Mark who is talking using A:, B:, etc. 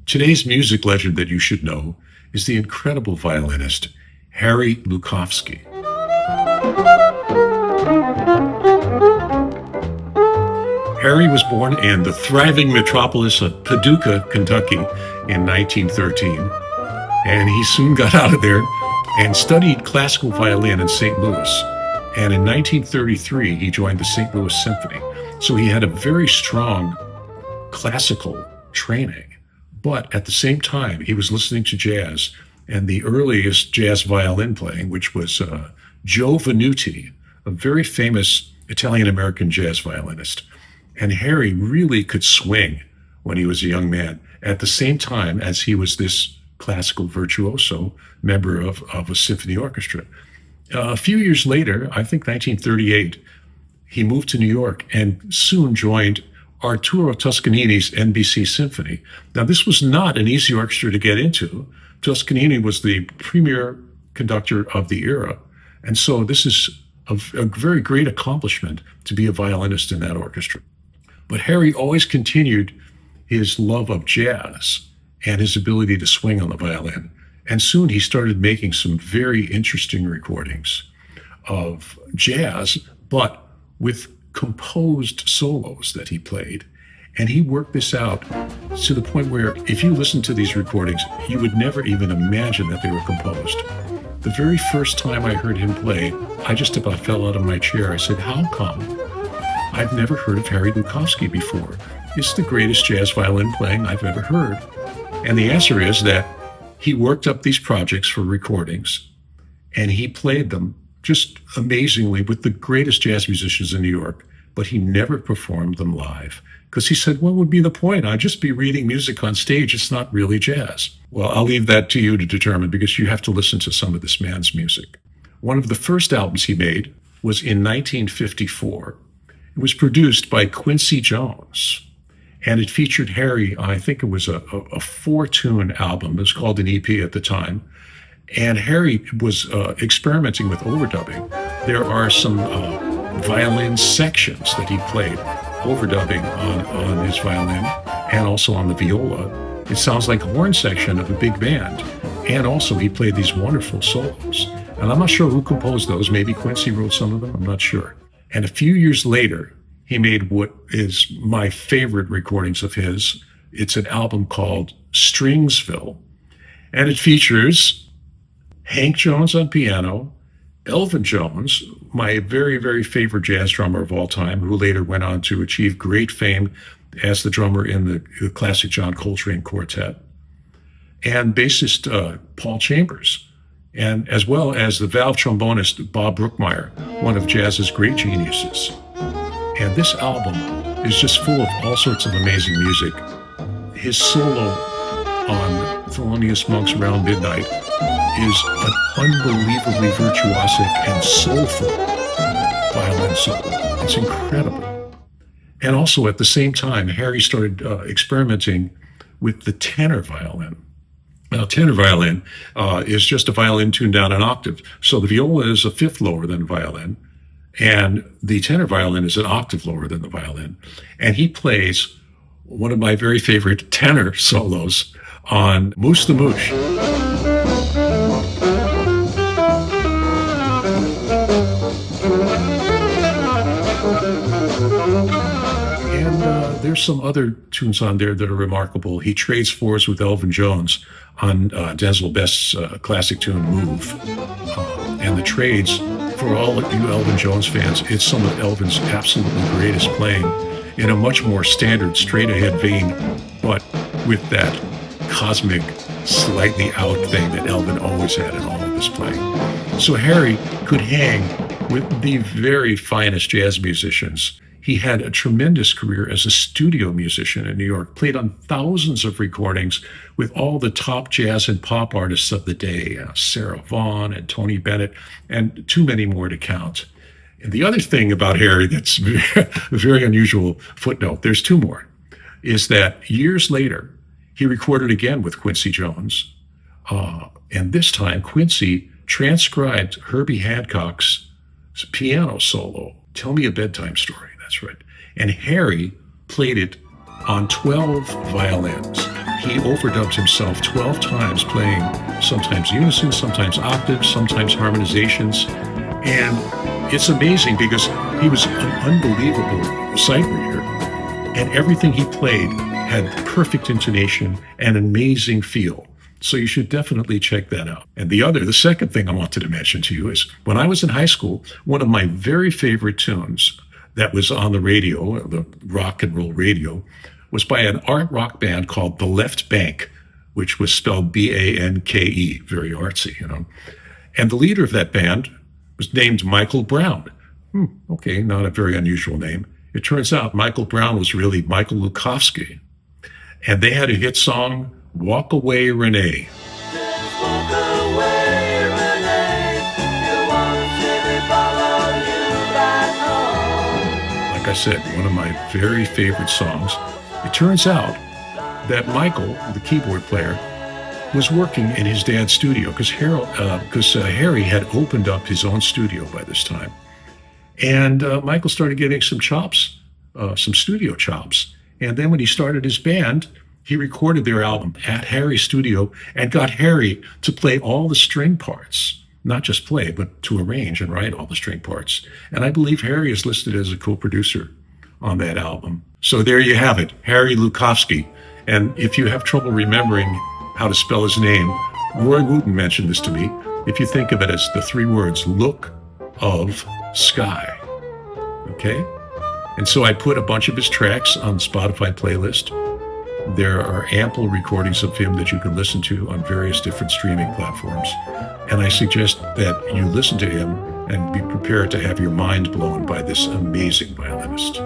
A: Today's music legend that you should know is the incredible violinist Harry Lookofsky. Harry was born in the thriving metropolis of Paducah, Kentucky in 1913, and he soon got out of there and studied classical violin in St. Louis. And in 1933, he joined the St. Louis Symphony. So he had a very strong classical training. But at the same time, he was listening to jazz, and the earliest jazz violin playing, which was Joe Venuti, a very famous Italian-American jazz violinist. And Harry really could swing when he was a young man, at the same time as he was this classical virtuoso member of a symphony orchestra. A few years later, I think 1938, he moved to New York and soon joined Arturo Toscanini's NBC Symphony. Now, this was not an easy orchestra to get into. Toscanini was the premier conductor of the era. And so this is a very great accomplishment to be a violinist in that orchestra. But Harry always continued his love of jazz and his ability to swing on the violin. And soon he started making some very interesting recordings of jazz, but with composed solos that he played. And he worked this out to the point where if you listen to these recordings, you would never even imagine that they were composed. The very first time I heard him play, I just about fell out of my chair. I said, how come? I've never heard of Harry Lookofsky before. It's the greatest jazz violin playing I've ever heard. And the answer is that he worked up these projects for recordings, and he played them just amazingly with the greatest jazz musicians in New York, but he never performed them live because he said, what would be the point? I'd just be reading music on stage. It's not really jazz. Well, I'll leave that to you to determine because you have to listen to some of this man's music. One of the first albums he made was in 1954. It was produced by Quincy Jones, and it featured Harry. I think it was a four-tune album. It was called an EP at the time. And Harry was experimenting with overdubbing. There are some violin sections that he played, overdubbing on his violin and also on the viola. It sounds like a horn section of a big band. And also he played these wonderful solos. And I'm not sure who composed those. Maybe Quincy wrote some of them. I'm not sure. And a few years later, he made what is my favorite recordings of his. It's an album called Stringsville. And it features Hank Jones on piano, Elvin Jones, my very, very favorite jazz drummer of all time, who later went on to achieve great fame as the drummer in the classic John Coltrane Quartet, and bassist Paul Chambers, and as well as the valve trombonist Bob Brookmeyer, one of jazz's great geniuses. And this album is just full of all sorts of amazing music. His solo on Thelonious Monk's Around Midnight is an unbelievably virtuosic and soulful violin solo. It's incredible. And also at the same time, Harry started experimenting with the tenor violin. Now, tenor violin is just a violin tuned down an octave. So the viola is a fifth lower than the violin, and the tenor violin is an octave lower than the violin. And he plays one of my very favorite tenor solos on Moose the Moosh. And there's some other tunes on there that are remarkable. He trades fours with Elvin Jones on Denzel Best's classic tune, Move. And the trades, for all of you Elvin Jones fans, it's some of Elvin's absolutely greatest playing in a much more standard, straight-ahead vein, but with that cosmic, slightly out thing that Elvin always had in all of his playing. So Harry could hang with the very finest jazz musicians. He had a tremendous career as a studio musician in New York, played on thousands of recordings with all the top jazz and pop artists of the day, Sarah Vaughan and Tony Bennett, and too many more to count. And the other thing about Harry that's a very unusual footnote, there's two more, is that years later, he recorded again with Quincy Jones. And this time, Quincy transcribed Herbie Hancock's piano solo, Tell Me a Bedtime Story. That's right. And Harry played it on 12 violins. he overdubs himself 12 times, playing sometimes unison, sometimes octaves, sometimes harmonizations. And it's amazing because he was an unbelievable sight reader, and everything he played had perfect intonation and amazing feel. So you should definitely check that out. And the second thing I wanted to mention to you is when I was in high school, one of my very favorite tunes that was on the radio, the rock and roll radio, was by an art rock band called the Left Banke, which was spelled Banke, very artsy, you know. And the leader of that band was named Michael Brown. Okay, not a very unusual name. It turns out Michael Brown was really Michael Lookofsky. And they had a hit song, Walk Away, Renee.
B: Just walk away, Renee. You want to see me follow you back home.
A: Like I said, one of my very favorite songs. It turns out that Michael, the keyboard player, was working in his dad's studio because Harry had opened up his own studio by this time. And Michael started getting some chops, some studio chops. And then when he started his band, he recorded their album at Harry's studio and got Harry to play all the string parts. Not just play, but to arrange and write all the string parts. And I believe Harry is listed as a co-producer on that album. So there you have it, Harry Lookofsky. And if you have trouble remembering how to spell his name, Roy Wooten mentioned this to me. If you think of it as the three words, look of sky, okay? And so I put a bunch of his tracks on the Spotify playlist. There are ample recordings of him that you can listen to on various different streaming platforms. And I suggest that you listen to him and be prepared to have your mind blown by this amazing violinist.